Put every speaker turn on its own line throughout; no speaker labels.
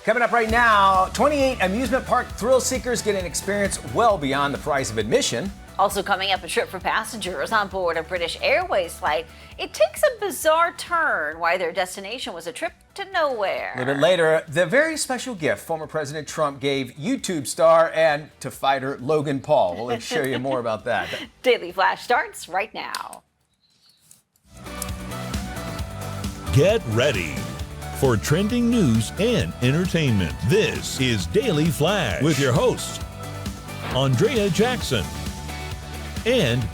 Coming up right now, 28 amusement park thrill seekers get an experience well beyond the price of admission.
Also coming up, a trip for passengers on board a British Airways flight. It takes a bizarre turn why their destination was a trip to nowhere.
A little bit later, the very special gift former President Trump gave YouTube star and to fighter Logan Paul. We'll show you more about that.
Daily Flash starts right now.
Get ready for trending news and entertainment. This is Daily Flash with your hosts, Andrea Jackson and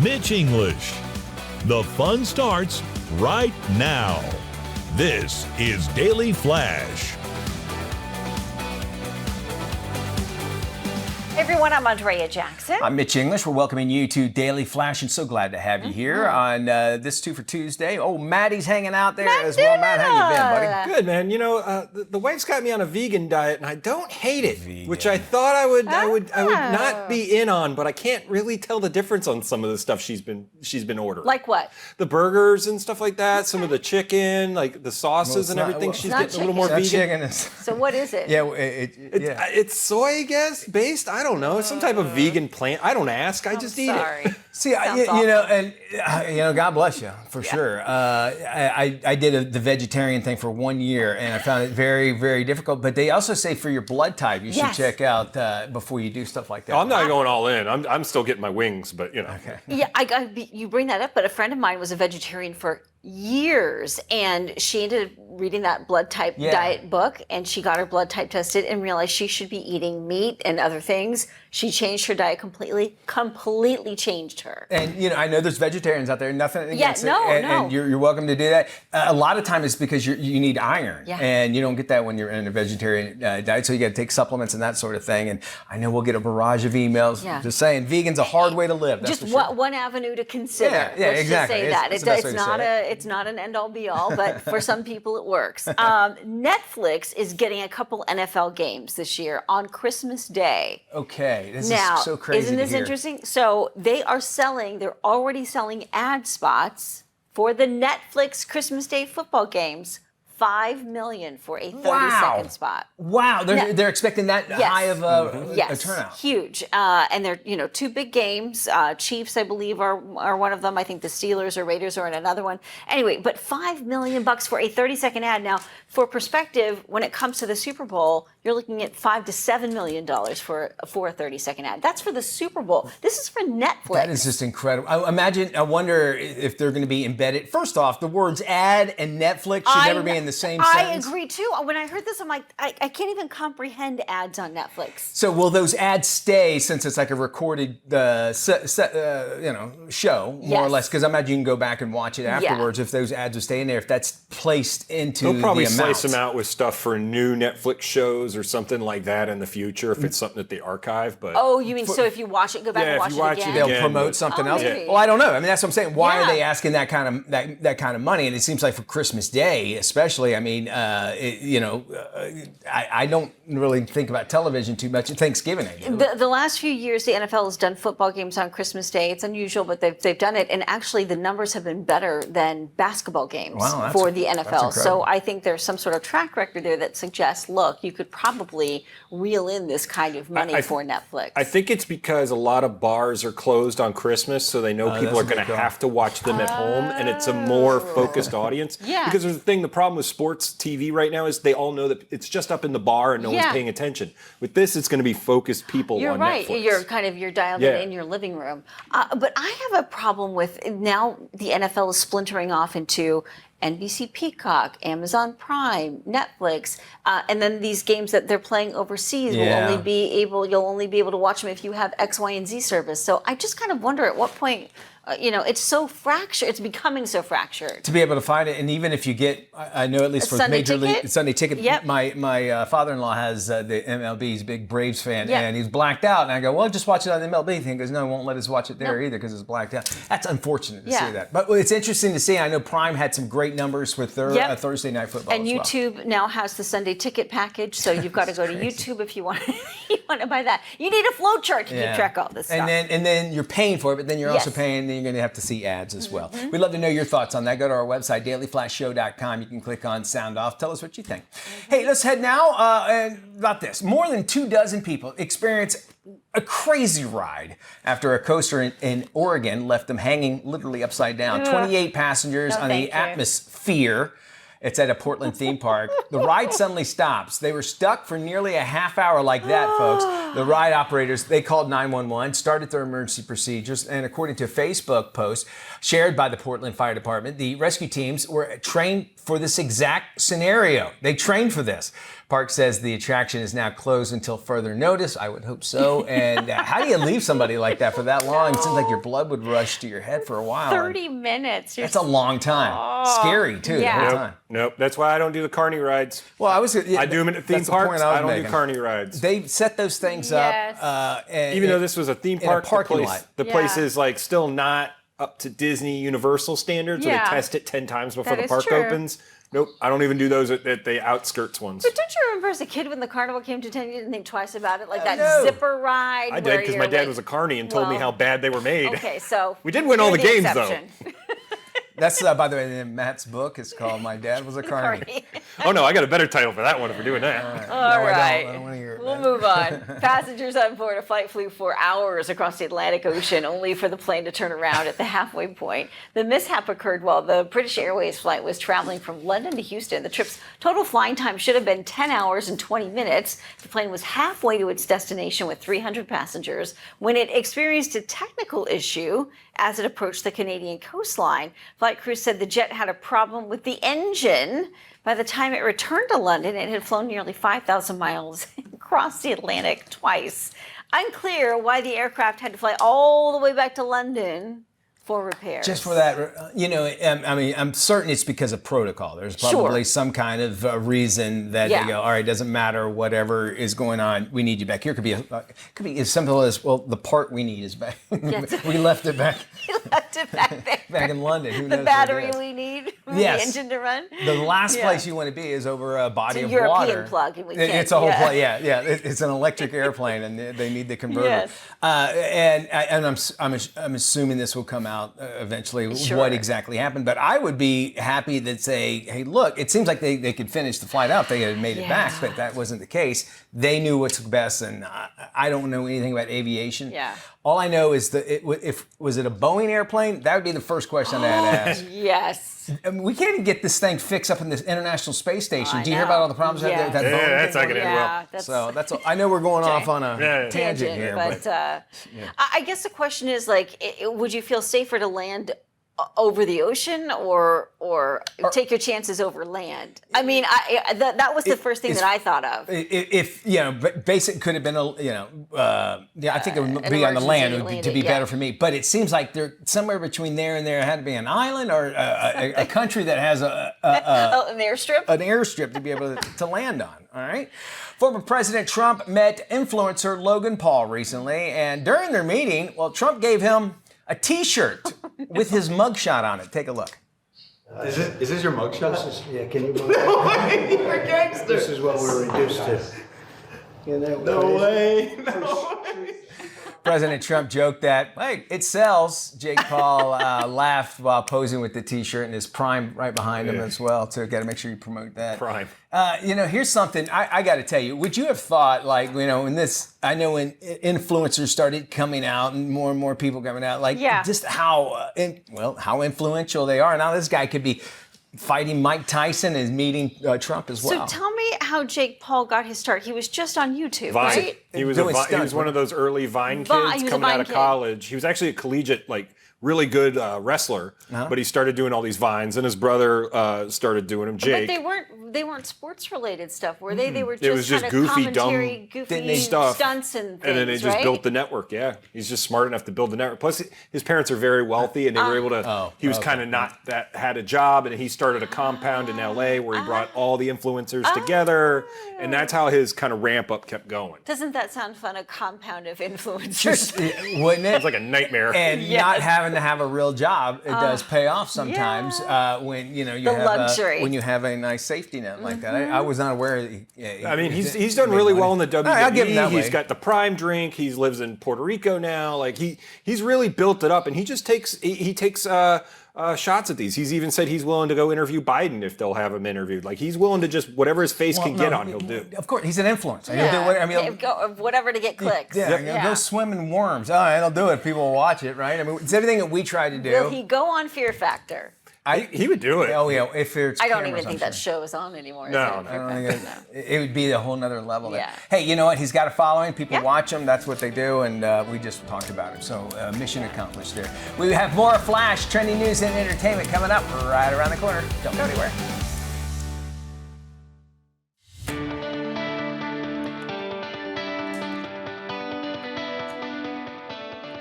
Mitch English. The fun starts right now. This is Daily Flash.
Hey everyone, I'm Andrea Jackson.
I'm Mitch English. We're welcoming you to Daily Flash, and so glad to have you here on this Two for Tuesday. Oh, Maddie's hanging out there as well. Matt, how you been, buddy?
Good, man. You know, the wife's got me on a vegan diet, and I don't hate it, which I thought I would not be in on, but I can't really tell the difference on some of the stuff she's been ordering.
Like what?
The burgers and stuff like that. Some of the chicken, like the sauces and everything. She's getting a little more vegan.
So what is it?
Yeah,
it's soy, I guess, based. I don't know. It's some type of vegan plant. I don't ask. I just eat it.
See, you know, and God bless you for sure. I did the vegetarian thing for 1 year, and I found it very, very difficult. But they also say for your blood type, you should check out before you do stuff like that.
I'm not going all in. I'm still getting my wings, but you know.
Okay.
Yeah, you bring that up, but a friend of mine was a vegetarian for years, and she ended up reading that blood type diet book, and she got her blood type tested and realized she should be eating meat and other things. She changed her diet completely changed her.
And you know, I know there's vegetarians out there, nothing against it,
no.
and you're welcome to do that. A lot of time it's because you need iron, and you don't get that when you're in a vegetarian diet, so you got to take supplements and that sort of thing. And I know we'll get a barrage of emails just saying vegan's a hard way to live. That's
just
for sure.
one avenue to consider.
Yeah,
Let's
exactly.
Just say that. It's not an end all be all, but for some people it works. Netflix is getting a couple NFL games this year on Christmas Day.
Okay, this
now,
is so crazy.
Isn't this interesting? So they're already selling ad spots for the Netflix Christmas Day football games. $5 million for a 30-second spot.
Wow, they're expecting that high of a turnout.
Huge. And they're two big games. Chiefs, I believe, are one of them. I think the Steelers or Raiders are in another one. Anyway, but $5 million for a 30-second ad. Now, for perspective, when it comes to the Super Bowl, you're looking at $5 to $7 million for a 30-second ad. That's for the Super Bowl. This is for Netflix.
That is just incredible. I wonder if they're going to be embedded. First off, the words ad and Netflix should never be in the same sentence.
I agree too. When I heard this, I'm like, I can't even comprehend ads on Netflix.
So will those ads stay since it's like a recorded show, more or less? Because I imagine you can go back and watch it afterwards if those ads will stay in there, if that's placed into
They'll probably
the
slice them out with stuff for new Netflix shows or something like that in the future if it's something that they archive. But
you mean so if you watch it, go back and watch it again?
They'll promote something else.
Maybe.
Well, I don't know. I mean, that's what I'm saying. Why are they asking that kind of money? And it seems like for Christmas Day, especially. I mean, I don't really think about television too much at Thanksgiving.
The last few years, the NFL has done football games on Christmas Day. It's unusual, but they've done it, and actually the numbers have been better than basketball games for the NFL. So I think there's some sort of track record there that suggests, look, you could probably reel in this kind of money for Netflix.
I think it's because a lot of bars are closed on Christmas, so they know people are going to have to watch them at home, and it's a more focused audience. Because there's the problem with sports TV right now is they all know that it's just up in the bar and no one's paying attention. With this, it's going to be focused people on
Netflix. You're dialed in your living room. But I have a problem with now the NFL is splintering off into NBC Peacock, Amazon Prime, Netflix, and then these games that they're playing overseas you'll only be able to watch them if you have X, Y, and Z service. So I just kind of wonder at what point it's so fractured. It's becoming so fractured.
To be able to find it, and even if you get, I know at least for Major League Sunday Ticket, my father-in-law has the MLB. He's a big Braves fan, and he's blacked out. And I go, well, just watch it on the MLB thing. He goes, no, he won't let us watch it there either because it's blacked out. That's unfortunate to see that. But it's interesting to see. I know Prime had some great numbers with their Thursday Night Football.
And YouTube now has the Sunday Ticket package, so you've got to go to YouTube if you want to buy that. You need a flow chart to keep track of all this stuff.
And then you're paying for it, but then you're also paying you're going to have to see ads as well. We'd love to know your thoughts on that. Go to our website, dailyflashshow.com. You can click on Sound Off. Tell us what you think. Hey, let's head now about this. More than 24 people experience a crazy ride after a coaster in Oregon left them hanging literally upside down. 28 passengers on the Atmosphere. It's at a Portland theme park. The ride suddenly stops. They were stuck for nearly a half hour like that, folks. The ride operators, they called 911, started their emergency procedures, and according to a Facebook post shared by the Portland Fire Department, the rescue teams were trained for this exact scenario. They trained for this. Park says the attraction is now closed until further notice. I would hope so. And how do you leave somebody like that for that long? It seems like your blood would rush to your head for a while.
30 minutes.
That's a long time. Scary, too, the whole time.
Nope. That's why I don't do the carny rides.
Well,
I do them at theme parks. I don't do carny rides.
They set those things up.
And even though this was a theme park, the place is like still not up to Disney Universal standards. So they test it 10 times before the park opens. Nope, I don't even do those at the outskirts ones.
But don't you remember as a kid when the carnival came to town, you didn't think twice about it? Like that zipper ride?
I did, because my dad was a carny and told me how bad they were made.
Okay, so
we did win all the games, though.
That's, by the way, in Matt's book. It's called My Dad Was a Carny.
Oh, no, I got a better title for that one if we're doing that.
All right.
I don't want to hear it.
We'll move on. Passengers on board a flight flew for hours across the Atlantic Ocean, only for the plane to turn around at the halfway point. The mishap occurred while the British Airways flight was traveling from London to Houston. The trip's total flying time should have been 10 hours and 20 minutes. The plane was halfway to its destination with 300 passengers when it experienced a technical issue as it approached the Canadian coastline. Flight crew said the jet had a problem with the engine. By the time it returned to London, it had flown nearly 5,000 miles and crossed the Atlantic twice. Unclear why the aircraft had to fly all the way back to London for repairs.
Just for that, I mean, I'm certain it's because of protocol. There's probably some kind of reason that they go, all right, doesn't matter, whatever is going on, we need you back here. Could be as simple as, well, the part we need is back. We left it back.
We left it back there.
Back in London. Who
the
knows
battery we need for the engine to run.
The last place you want to be is over a body of
European
water.
Plug, and we can't.
It's a whole plug. It's an electric airplane, and they need the converter. And I'm assuming this will come out eventually what exactly happened. But I would be happy to say, hey, look, it seems like they could finish the flight out. They had made it back, but that wasn't the case. They knew what's best, and I don't know anything about aviation. All I know is was it a Boeing airplane? That would be the first question I'd ask.
Yes.
I mean, we can't even get this thing fixed up in this International Space Station. Do you hear about all the problems that Boeing
that's not going to end well.
So that's all. I know we're going off on a tangent here,
but I guess the question is, like, would you feel safer to land over the ocean or take your chances over land? I mean, that was the first thing that I thought of.
If basic could have been I think it would be on the land to be better for me. But it seems like they're somewhere between there and there. It had to be an island or a country that has
an airstrip.
An airstrip to be able to land on. All right. Former President Trump met influencer Logan Paul recently, and during their meeting, Trump gave him a T-shirt with his mugshot on it. Take a look.
Is this your mugshot?
Yeah, can you move
No way, you're a gangster.
This is what we're reduced to.
No way. No way.
President Trump joked that, hey, it sells. Jake Paul laughed while posing with the T-shirt, and his Prime right behind him as well. So got to make sure you promote that.
Prime.
Here's something I got to tell you. Would you have thought, like, when influencers started coming out and more people coming out, like, just how influential they are. Now this guy could be fighting Mike Tyson and meeting Trump as well.
So tell me how Jake Paul got his start. He was just on YouTube,
Vine.
right?
He was one of those early Vine kids coming out of college. He was actually a collegiate, really good wrestler, but he started doing all these Vines, and his brother started doing them. Jake.
But they weren't sports related stuff, were they? They were just,
it was just
kind of
goofy, dumb
stuff, stunts and things,
and then they just built the network. Yeah, he's just smart enough to build the network. Plus, his parents are very wealthy, and they were able to. He was kind of had a job, and he started a compound in LA where he brought all the influencers together, and that's how his kind of ramp up kept going.
Doesn't that sound fun? A compound of influencers.
Wouldn't it?
It's like a nightmare.
And not having to have a real job, it does pay off sometimes when you have a nice safety net like that. I was not aware.
I mean, he's done really well in the WWE.
I'll give him that
He's
way.
got the Prime drink. He lives in Puerto Rico now. Like he's really built it up, and he just takes shots at these. He's even said he's willing to go interview Biden if they'll have him interviewed. Like he's willing to just whatever his face can get on, he'll do.
Of course, he's an influencer.
Yeah.
He'll
go whatever to get clicks.
Go swim in worms. All right, he'll do it. People will watch it, right? I mean, it's everything that we try to do.
Will he go on Fear Factor?
He would do it.
Oh yeah, if it's.
I don't even think that show is on anymore.
No,
I don't think it would be a whole nother level.
Yeah.
Hey, you know what? He's got a following. People watch him. That's what they do, and we just talked about him. So mission accomplished there. We have more Flash, trending news, and entertainment coming up right around the corner. Don't go anywhere.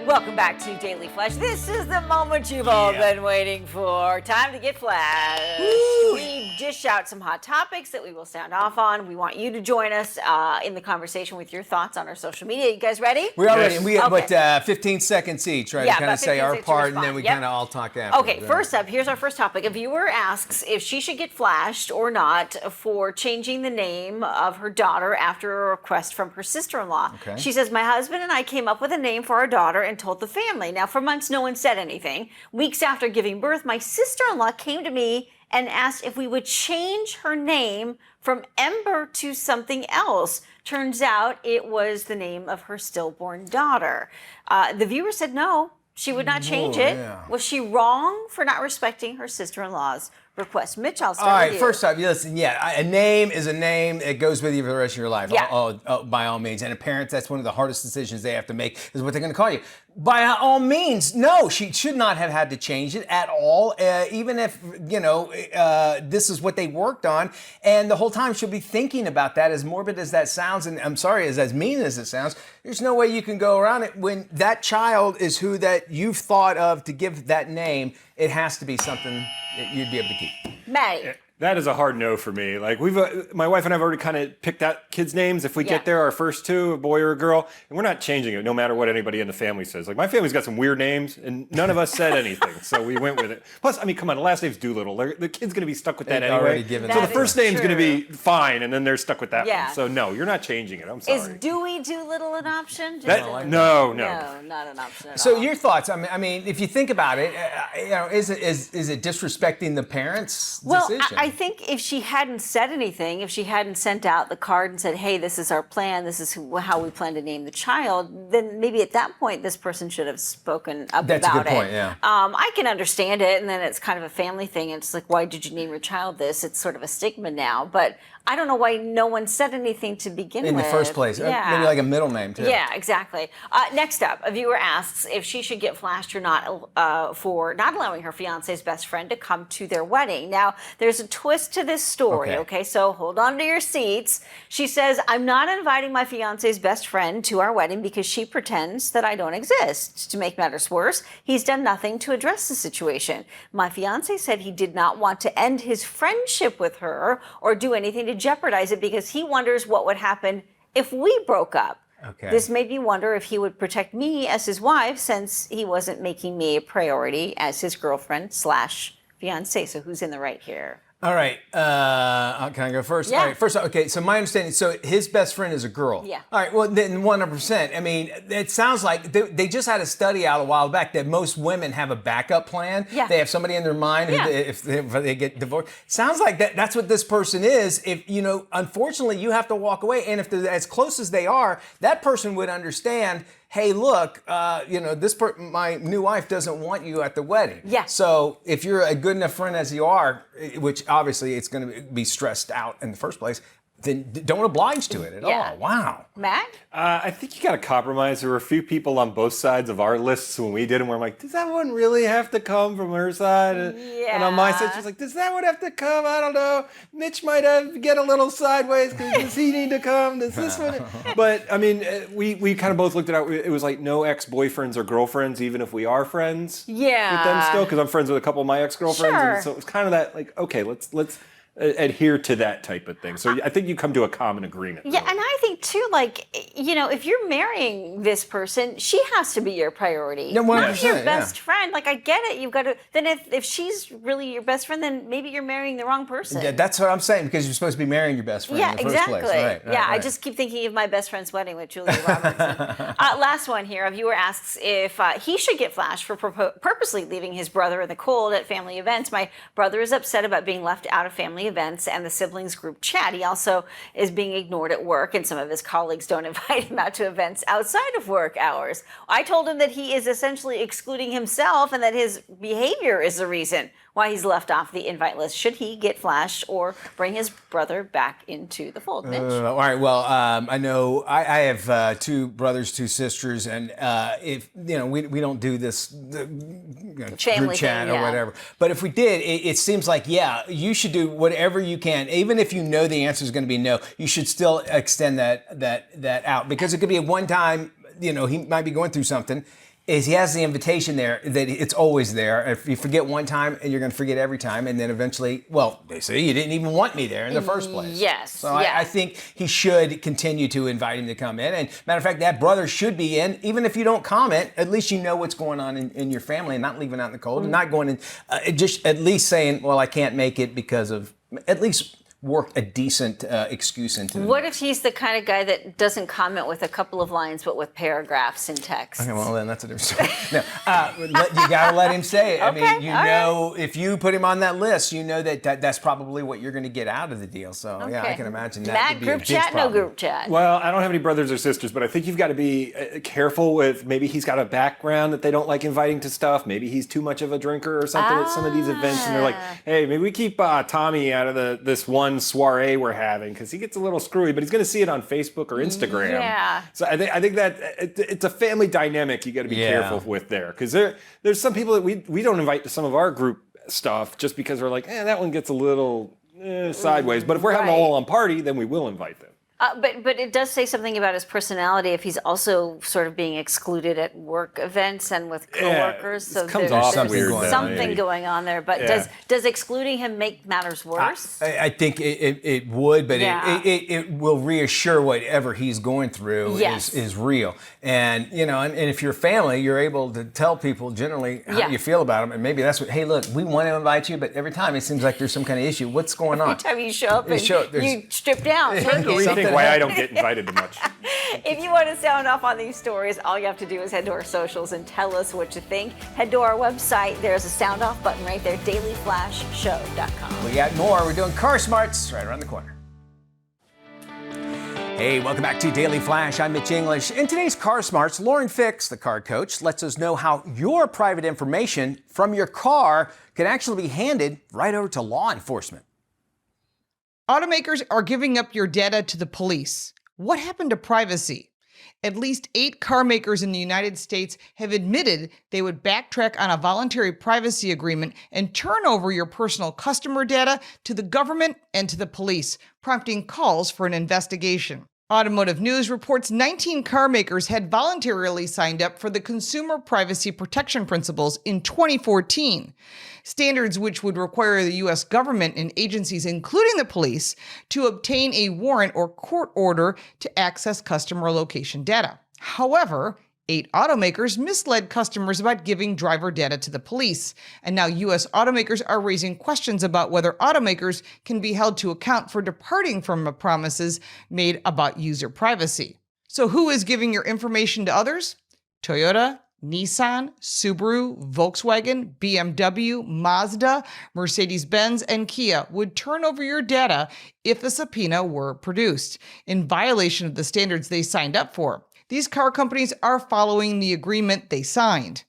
Welcome back to Daily Flash. This is the moment you've all been waiting for. Time to get flashed. We dish out some hot topics that we will sound off on. We want you to join us in the conversation with your thoughts on our social media. You guys ready?
We are ready. And we have 15 seconds each, right?
Yeah,
to kind of say our part, and then we kind of all talk after.
Okay, first up, here's our first topic. A viewer asks if she should get flashed or not for changing the name of her daughter after a request from her sister-in-law.
Okay.
She says, my husband and I came up with a name for our daughter and told the family. Now, for months, no one said anything. Weeks after giving birth, my sister-in-law came to me and asked if we would change her name from Ember to something else. Turns out it was the name of her stillborn daughter. The viewer said no, she would not change it. Yeah. Was she wrong for not respecting her sister-in-law's request? Mitch, I'll start with you.
First off, listen, a name is a name. It goes with you for the rest of your life, by all means. And a parent, that's one of the hardest decisions they have to make, is what they're going to call you. By all means, no, she should not have had to change it at all, even if, this is what they worked on. And the whole time she'll be thinking about that, as morbid as that sounds, and I'm sorry, as mean as it sounds, there's no way you can go around it. When that child is who that you've thought of to give that name, it has to be something that you'd be able to keep.
Maddie.
That is a hard no for me. Like my wife and I have already kind of picked out kids' names. If we get there, our first two, a boy or a girl, and we're not changing it no matter what anybody in the family says. Like my family's got some weird names, and none of us said anything, so we went with it. Plus, I mean, come on, the last name's Doolittle. The kid's going to be stuck with that anyway. So the first name's going to be fine, and then they're stuck with that one. So no, you're not changing it. I'm sorry.
Is Dewey Doolittle an option?
No,
not an option at all.
So your thoughts? I mean, if you think about it, is it disrespecting the parents' decision?
Well, I think if she hadn't said anything, if she hadn't sent out the card and said, hey, this is our plan, this is how we plan to name the child, then maybe at that point this person should have spoken up about it.
That's a good point, yeah.
I can understand it, and then it's kind of a family thing. It's like, why did you name your child this? It's sort of a stigma now, but I don't know why no one said anything to begin with.
In the first place.
Yeah.
Maybe like a middle name, too.
Yeah, exactly. Next up, a viewer asks if she should get flashed or not for not allowing her fiance's best friend to come to their wedding. Now, there's a twist to this story, okay? So hold on to your seats. She says, I'm not inviting my fiance's best friend to our wedding because she pretends that I don't exist. To make matters worse, he's done nothing to address the situation. My fiance said he did not want to end his friendship with her or do anything to jeopardize it because he wonders what would happen if we broke up. Okay. This made me wonder if he would protect me as his wife since he wasn't making me a priority as his girlfriend / fiance. So who's in the right here?
All right. Can I go first?
Yeah.
All right. First, okay. So my understanding. So his best friend is a girl.
Yeah.
All right. Well, then 100%. I mean, it sounds like they just had a study out a while back that most women have a backup plan.
Yeah.
They have somebody in their mind if they get divorced. Sounds like that's what this person is. If unfortunately, you have to walk away, and if they're as close as they are, that person would understand. Hey, look, my new wife doesn't want you at the wedding.
Yeah.
So if you're a good enough friend as you are, which obviously it's going to be stressed out in the first place, then don't oblige to it at all. Wow.
Matt?
I think you got to compromise. There were a few people on both sides of our lists when we did them where I'm like, does that one really have to come from her side? And on my side, she's like, does that one have to come? I don't know. Mitch might get a little sideways because does he need to come? Does this one? But I mean, we kind of both looked it out. It was like no ex-boyfriends or girlfriends, even if we are friends with them still, because I'm friends with a couple of my ex-girlfriends.
Sure.
And so it was kind of that like, okay, let's adhere to that type of thing. So I think you come to a common agreement.
Yeah, and I think too, like, if you're marrying this person, she has to be your priority.
No,
not your best friend. Like, I get it. You've got to. Then if she's really your best friend, then maybe you're marrying the wrong person.
Yeah, that's what I'm saying, because you're supposed to be marrying your best friend in the first place. Right,
yeah, I just keep thinking of my best friend's wedding with Julia Robertson. Last one here. A viewer asks if he should get flashed for purposely leaving his brother in the cold at family events. My brother is upset about being left out of family events and the siblings group chat. He also is being ignored at work, and some of his colleagues don't invite him out to events outside of work hours. I told him that he is essentially excluding himself and that his behavior is the reason why he's left off the invite list. Should he get flashed or bring his brother back into the fold? Mitch?
All right. Well, I know I have 2 brothers, 2 sisters, and if we don't do this group chat or whatever. But if we did, it seems like you should do whatever you can, even if you know the answer is going to be no. You should still extend that out, because it could be a one time. He might be going through something. Is he has the invitation there that it's always there. If you forget one time, and you're going to forget every time, and then eventually, they say you didn't even want me there in the first place.
Yes.
So I think he should continue to invite him to come in. And matter of fact, that brother should be in, even if you don't comment. At least you know what's going on in your family, and not leaving out in the cold, and not going in, just at least saying, well, I can't make it because of, at least work a decent excuse into it.
What if he's the kind of guy that doesn't comment with a couple of lines, but with paragraphs in text?
Okay, well, then that's a different story. No, you got to let him say it.
Okay,
I mean, if you put him on that list, you know that's probably what you're going to get out of the deal. So, yeah, I can imagine that would be
group
a big
chat,
problem.
no group chat.
Well, I don't have any brothers or sisters, but I think you've got to be careful with, maybe he's got a background that they don't like inviting to stuff. Maybe he's too much of a drinker or something at some of these events, and they're like, hey, maybe we keep Tommy out of this one soiree we're having, because he gets a little screwy, but he's going to see it on Facebook or Instagram.
Yeah.
So I think that it's a family dynamic you got to be careful with there, because there's some people that we don't invite to some of our group stuff just because we're like, that one gets a little sideways. But if we're having a whole-on party, then we will invite them.
But it does say something about his personality if he's also sort of being excluded at work events and with coworkers. So
comes off
there's
weird,
something going on there. But does excluding him make matters worse?
I think it would, but it will reassure whatever he's going through is real. And and if you're family, you're able to tell people generally how you feel about them, and maybe that's what. Hey, look, we want to invite you, but every time it seems like there's some kind of issue. What's going on?
Every time you show up, and you strip down.
Why I don't get invited to much.
If you want to sound off on these stories, all you have to do is head to our socials and tell us what you think. Head to our website. There's a sound off button right there, dailyflashshow.com.
We got more. We're doing Car Smarts right around the corner. Hey, welcome back to Daily Flash. I'm Mitch English. In today's Car Smarts, Lauren Fix, the car coach, lets us know how your private information from your car can actually be handed right over to law enforcement.
Automakers are giving up your data to the police. What happened to privacy? At least 8 car makers in the United States have admitted they would backtrack on a voluntary privacy agreement and turn over your personal customer data to the government and to the police, prompting calls for an investigation. Automotive News reports 19 car makers had voluntarily signed up for the Consumer Privacy Protection Principles in 2014, standards which would require the U.S. government and agencies, including the police, to obtain a warrant or court order to access customer location data. However, 8 automakers misled customers about giving driver data to the police, and now U.S. automakers are raising questions about whether automakers can be held to account for departing from the promises made about user privacy. So who is giving your information to others? Toyota, Nissan, Subaru, Volkswagen, BMW, Mazda, Mercedes-Benz, and Kia would turn over your data if a subpoena were produced, in violation of the standards they signed up for. These car companies are following the agreement they signed.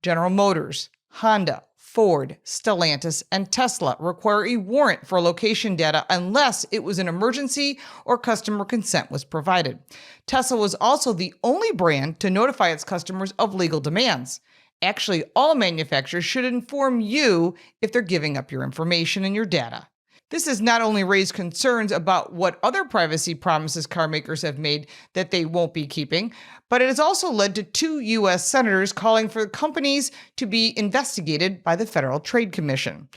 General Motors, Honda, Ford, Stellantis, and Tesla require a warrant for location data unless it was an emergency or customer consent was provided. Tesla was also the only brand to notify its customers of legal demands. Actually, all manufacturers should inform you if they're giving up your information and your data. This has not only raised concerns about what other privacy promises car makers have made that they won't be keeping, but it has also led to 2 U.S. senators calling for companies to be investigated by the Federal Trade Commission.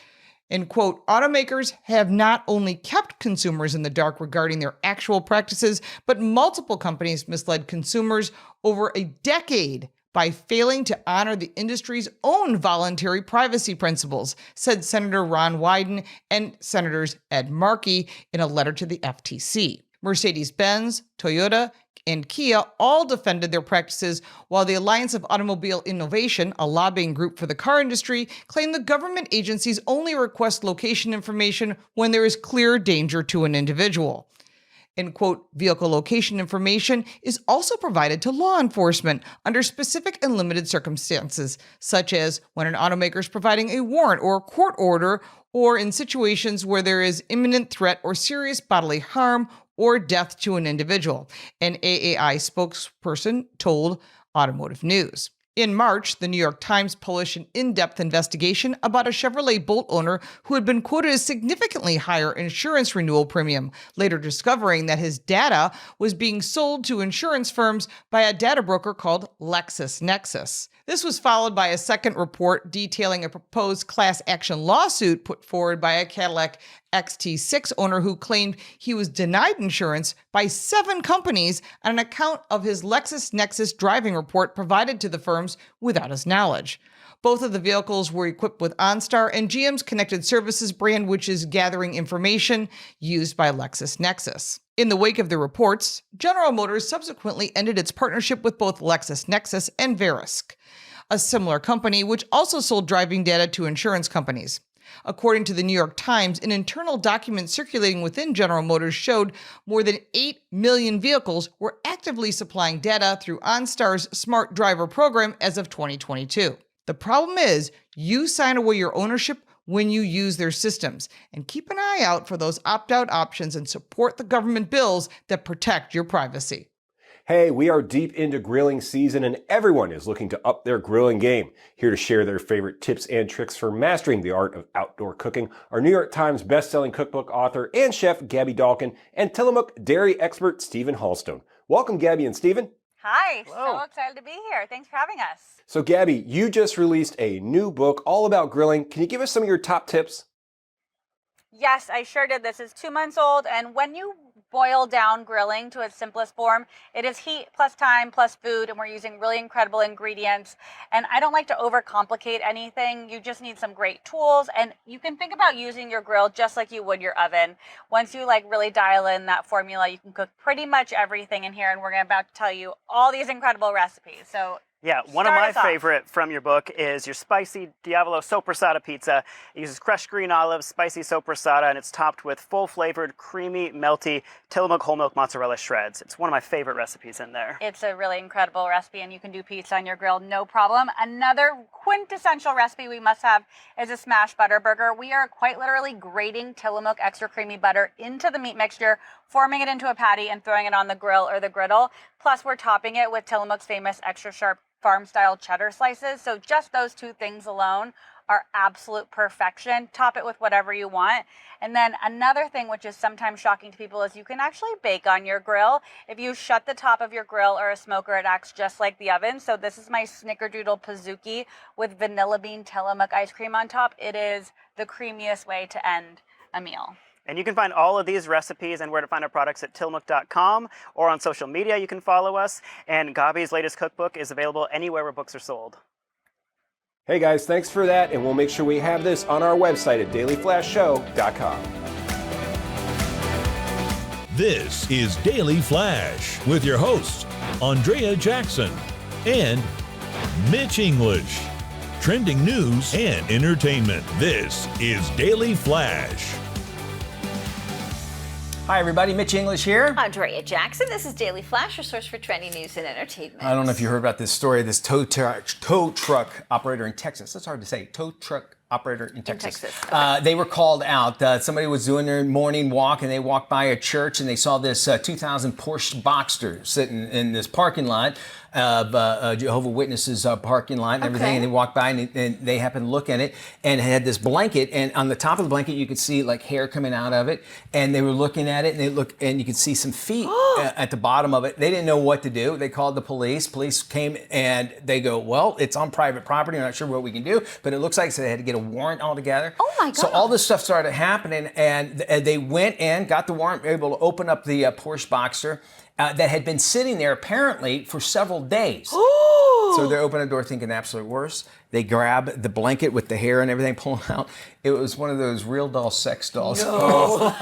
And quote, automakers have not only kept consumers in the dark regarding their actual practices, but multiple companies misled consumers over a decade by failing to honor the industry's own voluntary privacy principles, said Senator Ron Wyden and Senators Ed Markey in a letter to the FTC. Mercedes-Benz, Toyota, and Kia all defended their practices, while the Alliance of Automobile Innovation, a lobbying group for the car industry, claimed the government agencies only request location information when there is clear danger to an individual. And quote, vehicle location information is also provided to law enforcement under specific and limited circumstances, such as when an automaker is providing a warrant or a court order, or in situations where there is imminent threat or serious bodily harm or death to an individual, an AAI spokesperson told Automotive News. In March, the New York Times published an in-depth investigation about a Chevrolet Bolt owner who had been quoted as significantly higher insurance renewal premium, later discovering that his data was being sold to insurance firms by a data broker called LexisNexis. This was followed by a second report detailing a proposed class action lawsuit put forward by a Cadillac XT6 owner who claimed he was denied insurance by 7 companies on account of his LexisNexis driving report provided to the firms without his knowledge. Both of the vehicles were equipped with OnStar and GM's Connected Services brand, which is gathering information used by LexisNexis. In the wake of the reports, General Motors subsequently ended its partnership with both LexisNexis and Verisk, a similar company which also sold driving data to insurance companies. According to the New York Times, an internal document circulating within General Motors showed more than 8 million vehicles were actively supplying data through OnStar's Smart Driver program as of 2022. The problem is, you sign away your ownership when you use their systems, and keep an eye out for those opt-out options and support the government bills that protect your privacy.
Hey, we are deep into grilling season and everyone is looking to up their grilling game. Here to share their favorite tips and tricks for mastering the art of outdoor cooking are New York Times bestselling cookbook author and chef Gabby Dalkin and Tillamook dairy expert Stephen Halstone. Welcome, Gabby and Stephen.
Hi,
Hello.
So excited to be here. Thanks for having us.
So Gabby, you just released a new book all about grilling. Can you give us some of your top tips?
Yes, I sure did. This is 2 months old, and when you boil down grilling to its simplest form, it is heat plus time plus food, and we're using really incredible ingredients. And I don't like to overcomplicate anything. You just need some great tools, and you can think about using your grill just like you would your oven. Once you really dial in that formula, you can cook pretty much everything in here, and we're about to tell you all these incredible recipes. So
yeah, one of my favorite from your book is your spicy Diavolo Soppressata pizza. It uses crushed green olives, spicy soppressata, and it's topped with full-flavored, creamy, melty Tillamook whole milk mozzarella shreds. It's one of my favorite recipes in there.
It's a really incredible recipe, and you can do pizza on your grill, no problem. Another quintessential recipe we must have is a smash butter burger. We are quite literally grating Tillamook extra creamy butter into the meat mixture, forming it into a patty, and throwing it on the grill or the griddle. Plus, we're topping it with Tillamook's famous extra sharp farm-style cheddar slices. So just those 2 things alone are absolute perfection. Top it with whatever you want. And then another thing which is sometimes shocking to people is you can actually bake on your grill. If you shut the top of your grill or a smoker, it acts just like the oven. So this is my Snickerdoodle Pizookie with vanilla bean Tillamook ice cream on top. It is the creamiest way to end a meal.
And you can find all of these recipes and where to find our products at tillamook.com, or on social media you can follow us. And Gabby's latest cookbook is available anywhere where books are sold.
Hey guys, thanks for that, and we'll make sure we have this on our website at dailyflashshow.com.
This is Daily Flash with your hosts, Andrea Jackson and Mitch English. Trending news and entertainment. This is Daily Flash.
Hi, everybody. Mitch English here.
Andrea Jackson. This is Daily Flash, your source for trending news and entertainment.
I don't know if you heard about this story. This tow truck operator in Texas. That's hard to say. Tow truck operator in Texas. Okay. They were called out. Somebody was doing their morning walk, and they walked by a church, and they saw this 2000 Porsche Boxster sitting in this parking lot of Jehovah's Witnesses parking lot and everything. And they walked by, and they happened to look at it, and it had this blanket, and on the top of the blanket you could see hair coming out of it, and they were looking at it, and you could see some feet at the bottom of it. They didn't know what to do. They called the police. Police came, and they go, well, it's on private property. I'm not sure what we can do, but it looks like they had to get a warrant altogether.
Oh my God.
So all this stuff started happening, and they went in, got the warrant, able to open up the Porsche Boxster that had been sitting there apparently for several days. So they open the door thinking absolute worst. They grab the blanket with the hair and everything, pull it out. It was one of those real doll sex dolls.
No.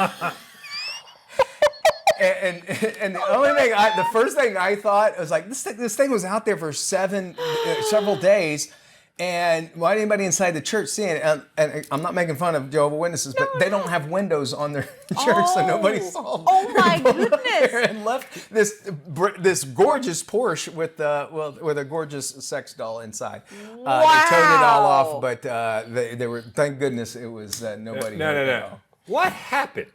And the only thing, the first thing I thought was like, this thing was out there for several days, and why did anybody inside the church see it? And I'm not making fun of Jehovah's Witnesses, but they don't have windows on their church, so nobody saw.
Oh my goodness!
And left this gorgeous Porsche with a gorgeous sex doll inside.
Wow.
They towed it all off, but they were, thank goodness it was nobody.
No. What happened?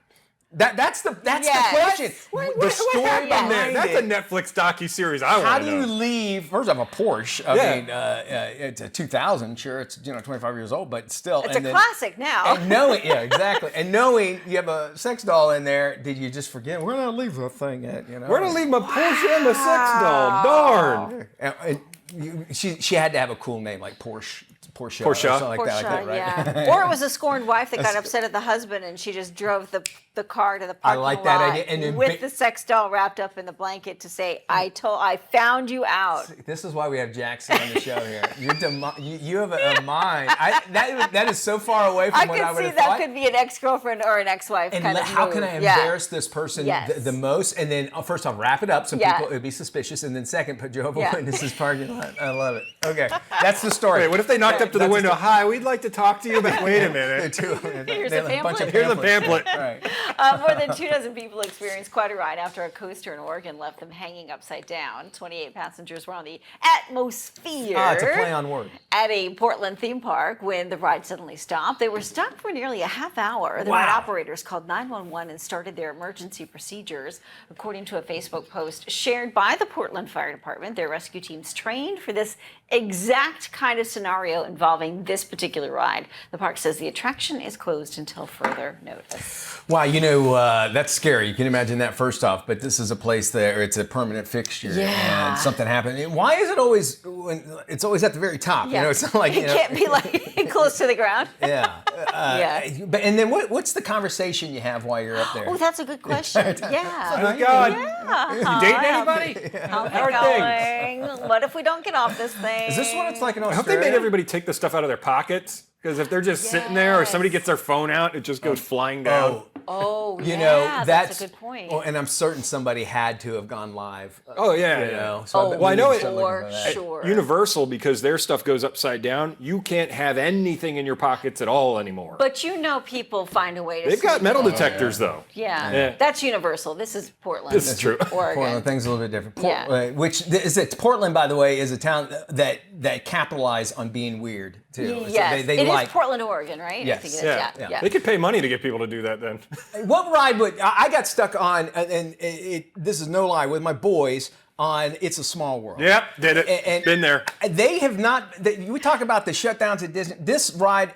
That's the question. The story behind
That's
it.
a Netflix docuseries.
How do you leave? First off, a Porsche. I mean, it's a 2000. Sure, it's 25 years old, but still.
It's a classic now.
And knowing, exactly. And knowing you have a sex doll in there, did you just forget? Where did I leave that thing at?
Where did I leave my Porsche and my sex doll? Darn.
And she had to have a cool name like Porsche or something like that, right?
Yeah. Or it was a scorned wife that got upset at the husband, and she just drove the car to the parking lot.
I like that idea. And then
with the sex doll wrapped up in the blanket to say, I found you out.
This is why we have Jackson on the show here. You have a mind. That is so far away from what I would have thought.
I could see that could be an ex-girlfriend or an ex-wife
and
kind of
how
move.
can I embarrass this person the most? And then first off, wrap it up so people would be suspicious. And then second, put Jehovah's Witnesses parking lot. I love it. Okay, that's the story.
Wait, what if they knocked up to the window? Hi, we'd like to talk to you about. Wait a minute.
Here's a pamphlet.
Here's a pamphlet.
Right.
More than 24 people experienced quite a ride after a coaster in Oregon left them hanging upside down. 28 passengers were on the atmosphere.
It's a play on word.
At a Portland theme park when the ride suddenly stopped. They were stuck for nearly a half hour. The ride operators called 911 and started their emergency procedures. According to a Facebook post shared by the Portland Fire Department, their rescue teams trained for this exact kind of scenario involving this particular ride. The park says the attraction is closed until further notice.
Wow, that's scary. You can imagine that first off, but this is a place that it's a permanent fixture. And something happened. Why is it always, it's always at the very top?
Yeah.
It's not like,
it can't be like close to the ground.
But and then what's the conversation you have while you're up there?
Oh, that's a good question.
Oh, God. You dating anybody?
How's it going? What if we don't get off this thing?
Is this what it's like in Australia?
I hope they made everybody take the stuff out of their pockets. Because if they're just sitting there or somebody gets their phone out, it just goes flying down.
That's a good point.
Oh, and I'm certain somebody had to have gone live.
So I know it
for sure.
Universal, because their stuff goes upside down, you can't have anything in your pockets at all anymore.
But people find a way to.
They've got metal detectors though.
Yeah, that's Universal. This is Portland.
This is true.
Oregon.
Portland, things a little bit different. Portland, by the way, is a town that capitalized on being weird too.
Yes,
so they
it is Portland, Oregon, right?
Yes.
I think it is. Yeah.
They could pay money to get people to do that then.
What ride would I got stuck on? And this is no lie with my boys on It's a Small World.
Yep, did it. And been there.
They have not. We talk about the shutdowns at Disney. This ride,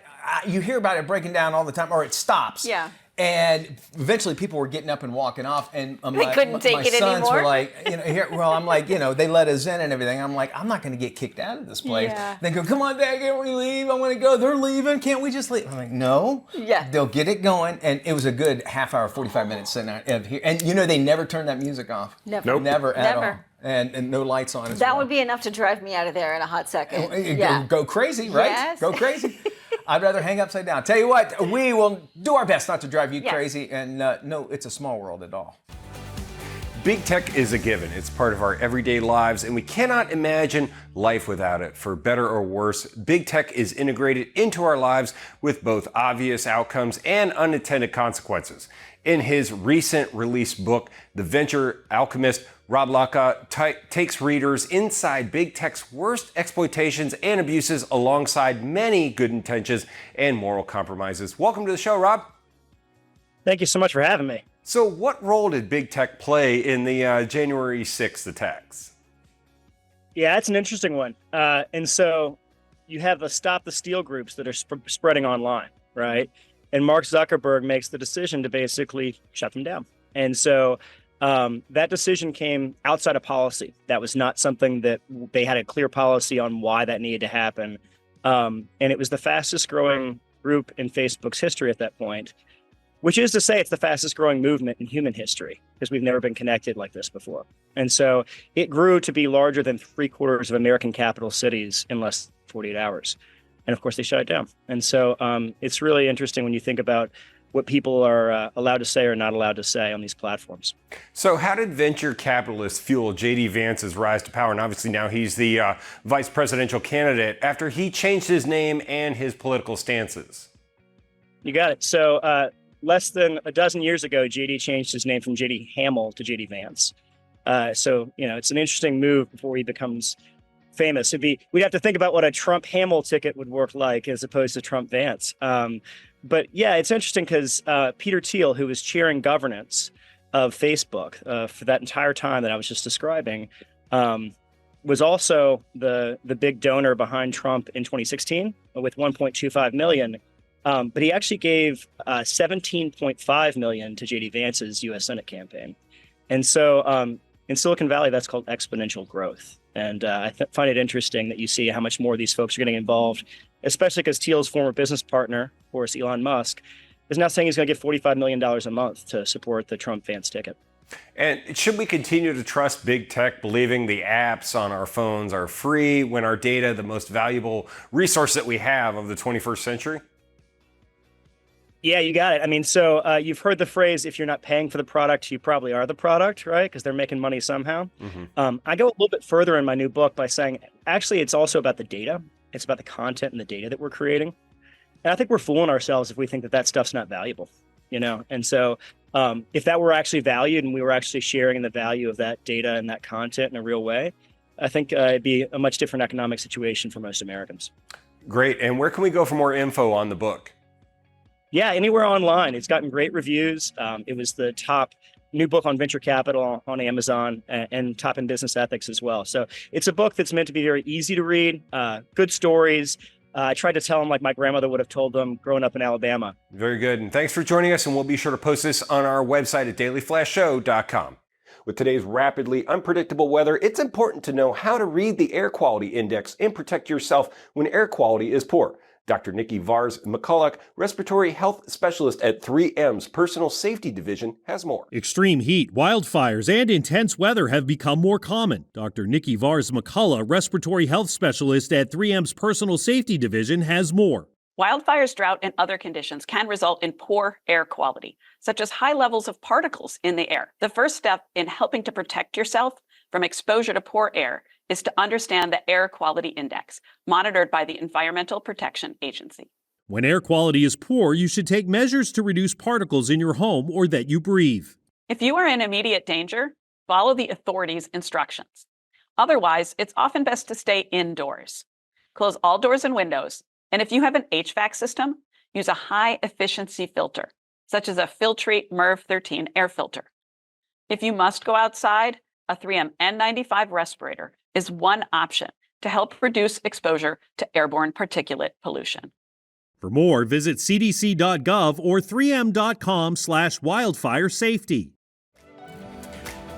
you hear about it breaking down all the time, or it stops.
Yeah.
And eventually, people were getting up and walking off, and
they couldn't take it
sons
anymore.
were like, I'm like, they let us in and everything. I'm like, I'm not going to get kicked out of this place.
Yeah.
They go, come on, Dad, can't we leave? I want to go. They're leaving. Can't we just leave? I'm like, no.
Yeah.
They'll get it going, and it was a good half hour, 45 minutes sitting out here. And they never turned that music off.
Never.
Nope.
Never at all. And no lights on.
That would be enough to drive me out of there in a hot second.
Go crazy, right?
Yes.
Go crazy. I'd rather hang upside down. Tell you what, we will do our best not to drive you crazy. And no, it's a small world at all.
Big tech is a given. It's part of our everyday lives, and we cannot imagine life without it. For better or worse, big tech is integrated into our lives with both obvious outcomes and unintended consequences. In his recent released book, The Venture Alchemist, Rob Laka takes readers inside big tech's worst exploitations and abuses alongside many good intentions and moral compromises. Welcome to the show, Rob.
Thank you so much for having me.
So what role did big tech play in the January 6th attacks?
Yeah, it's an interesting one. And so you have the Stop the Steal groups that are spreading online, right? And Mark Zuckerberg makes the decision to basically shut them down. And so that decision came outside of policy. That was not something that they had a clear policy on why that needed to happen. And it was the fastest growing group in Facebook's history at that point, which is to say it's the fastest growing movement in human history because we've never been connected like this before. And so it grew to be larger than 3/4 of American capital cities in less than 48 hours. And of course, they shut it down. And so it's really interesting when you think about what people are allowed to say or not allowed to say on these platforms.
So how did venture capitalists fuel J.D. Vance's rise to power? And obviously now he's the vice presidential candidate after he changed his name and his political stances.
You got it. So less than a dozen years ago, J.D. changed his name from J.D. Hamill to J.D. Vance. So, it's an interesting move before he becomes famous. We'd have to think about what a Trump Hamill ticket would work like as opposed to Trump Vance. But yeah, it's interesting because Peter Thiel, who was chairing governance of Facebook for that entire time that I was just describing, was also the big donor behind Trump in 2016 with 1.25 million. But he actually gave 17.5 million to J.D. Vance's U.S. Senate campaign. And so in Silicon Valley, that's called exponential growth. And I find it interesting that you see how much more these folks are getting involved, especially because Thiel's former business partner, of course, Elon Musk, is now saying he's going to give $45 million a month to support the Trump-Vance ticket.
And should we continue to trust big tech, believing the apps on our phones are free when our data, the most valuable resource that we have of the 21st century?
Yeah, you got it. I mean, so you've heard the phrase, if you're not paying for the product, you probably are the product, right? Because they're making money somehow. Mm-hmm. I go a little bit further in my new book by saying, actually, it's also about the data. It's about the content and the data that we're creating. And I think we're fooling ourselves if we think that that stuff's not valuable, And so if that were actually valued and we were actually sharing the value of that data and that content in a real way, I think it'd be a much different economic situation for most Americans.
Great. And where can we go for more info on the book?
Yeah, anywhere online. It's gotten great reviews. It was the top new book on venture capital on Amazon and top in business ethics as well. So it's a book that's meant to be very easy to read, good stories. I tried to tell them like my grandmother would have told them growing up in Alabama.
Very good. And thanks for joining us. And we'll be sure to post this on our website at dailyflashshow.com. With today's rapidly unpredictable weather, it's important to know how to read the air quality index and protect yourself when air quality is poor. Dr. Nikki Vars McCulloch, respiratory health specialist at 3M's Personal Safety Division, has more.
Extreme heat, wildfires, and intense weather have become more common. Dr. Nikki Vars McCulloch, respiratory health specialist at 3M's Personal Safety Division, has more.
Wildfires, drought, and other conditions can result in poor air quality, such as high levels of particles in the air. The first step in helping to protect yourself from exposure to poor air is to understand the air quality index, monitored by the Environmental Protection Agency.
When air quality is poor, you should take measures to reduce particles in your home or that you breathe.
If you are in immediate danger, follow the authorities' instructions. Otherwise, it's often best to stay indoors. Close all doors and windows, and if you have an HVAC system, use a high-efficiency filter, such as a Filtrete MERV 13 air filter. If you must go outside, a 3M N95 respirator is one option to help reduce exposure to airborne particulate pollution.
For more, visit cdc.gov or 3m.com/wildfire safety.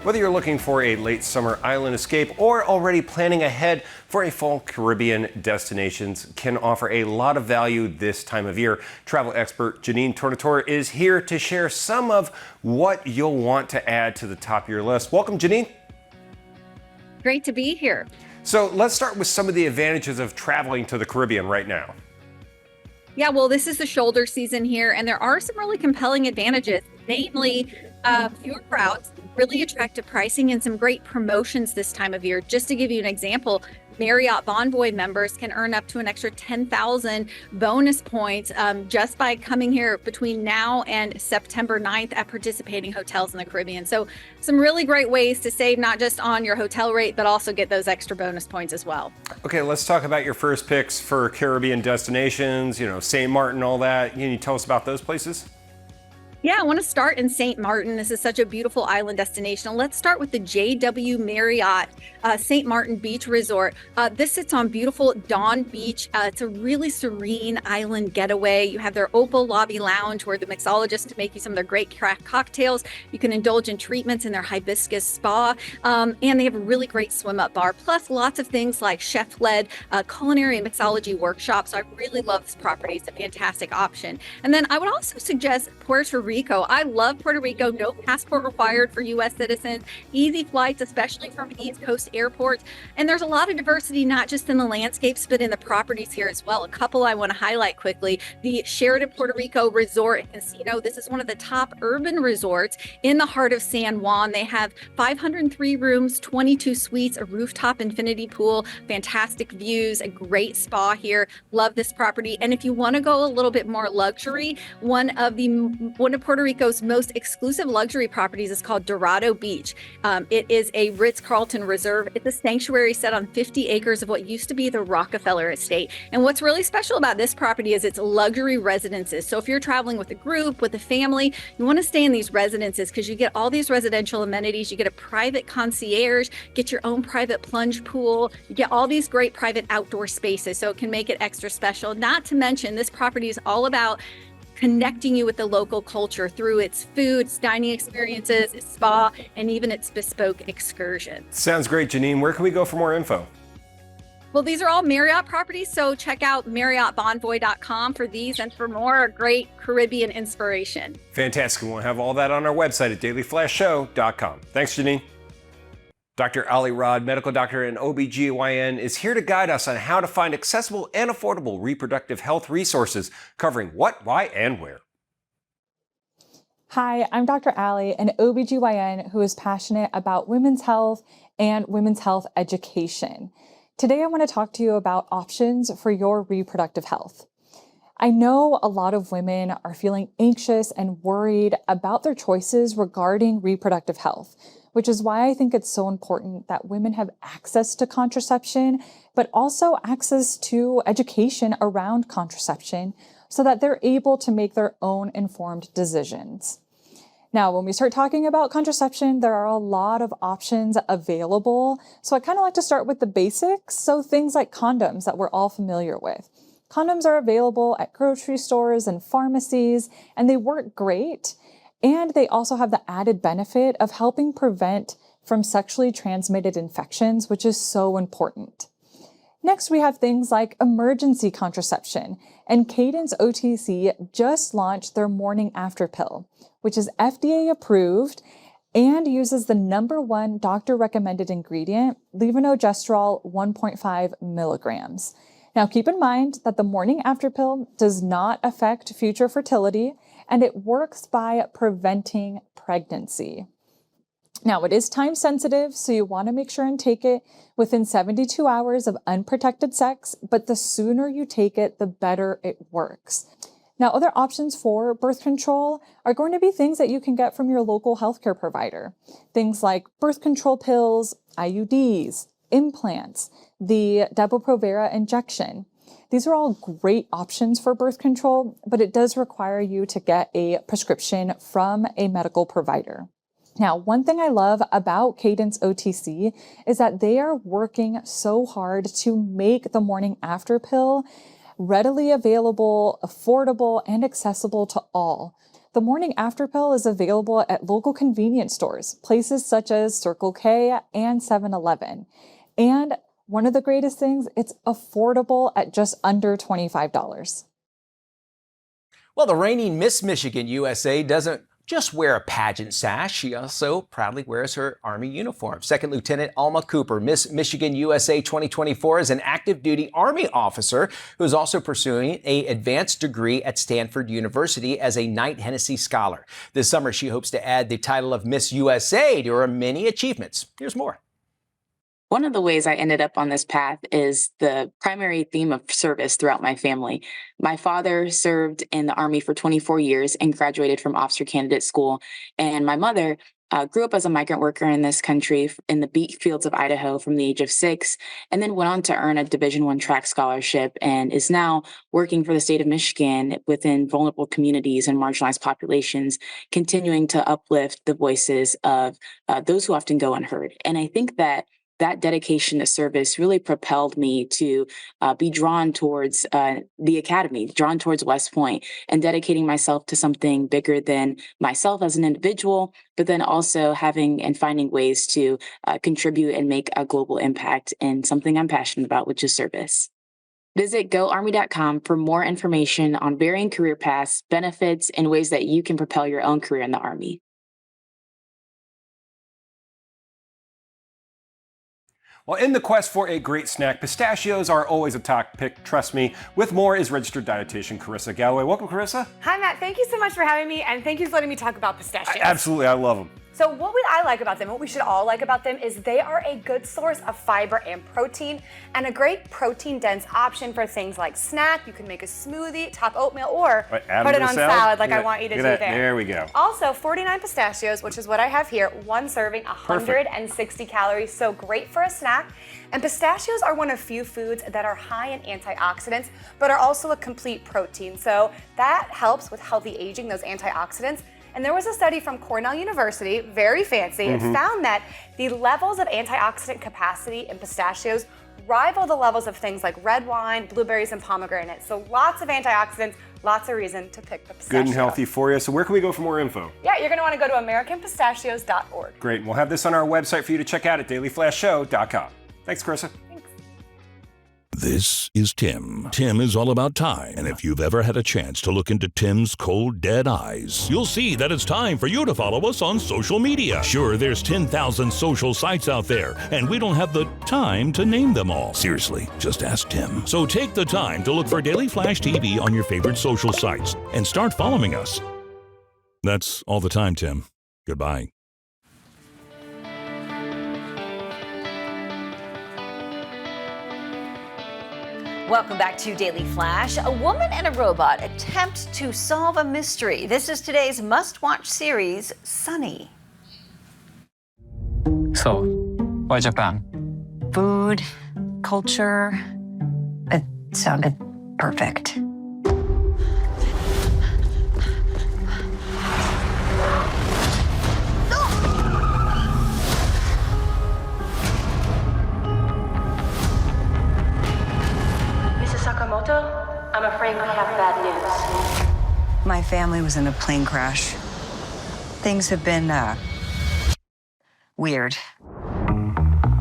Whether you're looking for a late summer island escape or already planning ahead for a fall Caribbean, destinations can offer a lot of value this time of year. Travel expert Janine Tornatore is here to share some of what you'll want to add to the top of your list. Welcome, Janine.
Great to be here.
So let's start with some of the advantages of traveling to the Caribbean right now.
Yeah, well, this is the shoulder season here, and there are some really compelling advantages, namely fewer crowds, really attractive pricing, and some great promotions this time of year. Just to give you an example, Marriott Bonvoy members can earn up to an extra 10,000 bonus points just by coming here between now and September 9th at participating hotels in the Caribbean. So some really great ways to save not just on your hotel rate, but also get those extra bonus points as well.
Okay, let's talk about your first picks for Caribbean destinations, St. Martin, all that. Can you tell us about those places?
Yeah, I want to start in St. Martin. This is such a beautiful island destination. Let's start with the JW Marriott St. Martin Beach Resort. This sits on beautiful Dawn Beach. It's a really serene island getaway. You have their Opal Lobby Lounge where the mixologists can make you some of their great craft cocktails. You can indulge in treatments in their hibiscus spa. And they have a really great swim up bar, plus lots of things like chef-led culinary and mixology workshops. So I really love this property. It's a fantastic option. And then I would also suggest Puerto Rico. I love Puerto Rico. No passport required for U.S. citizens. Easy flights, especially from East Coast airports. And there's a lot of diversity, not just in the landscapes, but in the properties here as well. A couple I want to highlight quickly. The Sheraton Puerto Rico Resort and Casino. This is one of the top urban resorts in the heart of San Juan. They have 503 rooms, 22 suites, a rooftop infinity pool, fantastic views, a great spa here. Love this property. And if you want to go a little bit more luxury, one of Puerto Rico's most exclusive luxury properties is called Dorado Beach. It is a Ritz-Carlton reserve. It's a sanctuary set on 50 acres of what used to be the Rockefeller estate. And what's really special about this property is it's luxury residences. So if you're traveling with a group, with a family, you want to stay in these residences because you get all these residential amenities. You get a private concierge, get your own private plunge pool. You get all these great private outdoor spaces. So it can make it extra special. Not to mention, this property is all about connecting you with the local culture through its food, its dining experiences, its spa, and even its bespoke excursions.
Sounds great, Janine. Where can we go for more info?
Well, these are all Marriott properties, so check out MarriottBonvoy.com for these and for more great Caribbean inspiration.
Fantastic. We'll have all that on our website at dailyflashshow.com. Thanks, Janine. Dr. Ali Rod, medical doctor and OBGYN, is here to guide us on how to find accessible and affordable reproductive health resources covering what, why, and where.
Hi, I'm Dr. Ali, an OBGYN who is passionate about women's health and women's health education. Today, I want to talk to you about options for your reproductive health. I know a lot of women are feeling anxious and worried about their choices regarding reproductive health, which is why I think it's so important that women have access to contraception, but also access to education around contraception so that they're able to make their own informed decisions. Now, when we start talking about contraception, there are a lot of options available. So I kind of like to start with the basics. So things like condoms that we're all familiar with. Condoms are available at grocery stores and pharmacies, and they work great. And they also have the added benefit of helping prevent from sexually transmitted infections, which is so important. Next, we have things like emergency contraception, and Cadence OTC just launched their morning after pill, which is FDA approved and uses the #1 doctor recommended ingredient, levonorgestrel 1.5 milligrams. Now, keep in mind that the morning after pill does not affect future fertility, and it works by preventing pregnancy. Now, it is time sensitive, so you want to make sure and take it within 72 hours of unprotected sex, but the sooner you take it, the better it works. Now, other options for birth control are going to be things that you can get from your local healthcare provider. Things like birth control pills, IUDs, implants, the Depo-Provera injection. These are all great options for birth control, but it does require you to get a prescription from a medical provider. Now, one thing I love about Cadence OTC is that they are working so hard to make the morning after pill readily available, affordable, and accessible to all. The morning after pill is available at local convenience stores, places such as Circle K and 7-Eleven. And one of the greatest things, it's affordable at just under $25.
Well, the reigning Miss Michigan USA doesn't just wear a pageant sash. She also proudly wears her Army uniform. Second Lieutenant Alma Cooper, Miss Michigan USA 2024, is an active duty Army officer who is also pursuing an advanced degree at Stanford University as a Knight Hennessy Scholar. This summer, she hopes to add the title of Miss USA to her many achievements. Here's more.
One of the ways I ended up on this path is the primary theme of service throughout my family. My father served in the Army for 24 years and graduated from officer candidate school. And my mother Grew up as a migrant worker in this country in the beet fields of Idaho from the age of 6, and then went on to earn a Division I track scholarship and is now working for the state of Michigan within vulnerable communities and marginalized populations, continuing to uplift the voices of those who often go unheard. And I think that dedication to service really propelled me to be drawn towards the academy, drawn towards West Point, and dedicating myself to something bigger than myself as an individual, but then also having and finding ways to contribute and make a global impact in something I'm passionate about, which is service. Visit GoArmy.com for more information on varying career paths, benefits, and ways that you can propel your own career in the Army.
Well, in the quest for a great snack, pistachios are always a top pick, trust me. With more is registered dietitian Carissa Galloway. Welcome, Carissa.
Hi, Matt. Thank you so much for having me, and thank you for letting me talk about pistachios.
Absolutely, I love them.
So what would I like about them, what we should all like about them, is they are a good source of fiber and protein, and a great protein-dense option for things like snack. You can make a smoothie, top oatmeal, or put it on salad like I want you to do there.
There we go.
Also, 49 pistachios, which is what I have here, one serving, 160 calories, so great for a snack. And pistachios are one of few foods that are high in antioxidants, but are also a complete protein. So that helps with healthy aging, those antioxidants. And there was a study from Cornell University, very fancy, and found that the levels of antioxidant capacity in pistachios rival the levels of things like red wine, blueberries, and pomegranates. So lots of antioxidants, lots of reason to pick the pistachio.
Good and healthy for you. So where can we go for more info?
Yeah, you're going to want to go to AmericanPistachios.org.
Great. And we'll have this on our website for you to check out at dailyflashshow.com. Thanks, Carissa.
This is Tim. Tim is all about time, and if you've ever had a chance to look into Tim's cold, dead eyes, you'll see that it's time for you to follow us on social media. Sure, there's 10,000 social sites out there, and we don't have the time to name them all. Seriously, just ask Tim. So take the time to look for Daily Flash TV on your favorite social sites and start following us. That's all the time, Tim. Goodbye.
Welcome back to Daily Flash. A woman and a robot attempt to solve a mystery. This is today's must-watch series, Sunny.
So, why Japan?
Food, culture. It sounded perfect.
I'm afraid we have bad news.
My family was in a plane crash. Things have been, weird.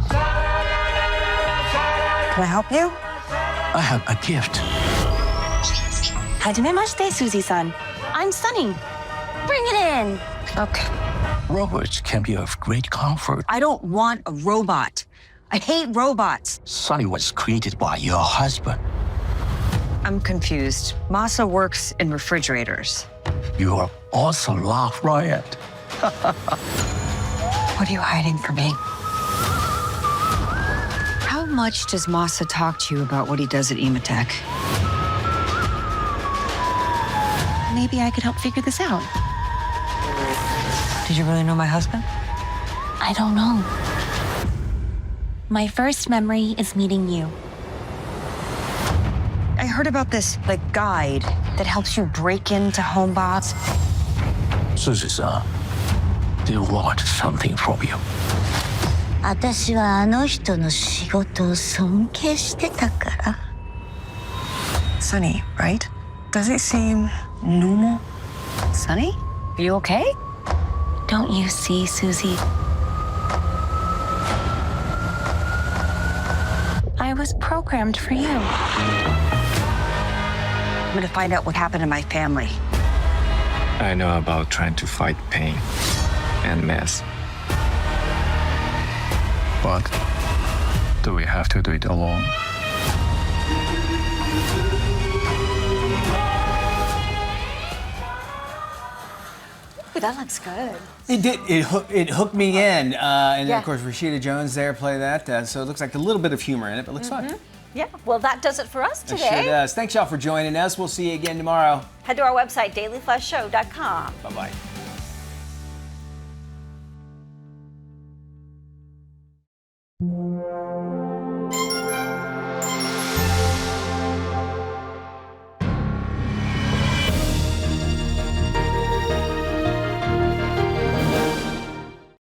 Can I help you?
I have a gift.
Hajimemashite, Suzy-san. I'm Sunny. Bring it in.
Okay.
Robots can be of great comfort.
I don't want a robot. I hate robots.
Sunny was created by your husband.
I'm confused. Masa works in refrigerators.
You are also laugh riot.
What are you hiding from me? How much does Masa talk to you about what he does at Ematech?
Maybe I could help figure this out.
Did you really know my husband?
I don't know. My first memory is meeting you.
I heard about this, guide that helps you break into HomeBots.
Suzy-san, they want something from you.
私はあの人の仕事を尊敬してたから。
Sunny, right? Does it seem normal? Sunny? Are you okay?
Don't you see, Suzy? I was programmed for you.
I'm gonna find out what happened to my family.
I know about trying to fight pain and mess. But do we have to do it alone?
Ooh, that looks good.
It did. It hooked me in. And then, of course, Rashida Jones there play that. So it looks like a little bit of humor in it, but it looks fun.
Yeah, well, that does it for us today.
It sure does. Thanks, y'all, for joining us. We'll see you again tomorrow.
Head to our website, dailyflashshow.com.
Bye-bye.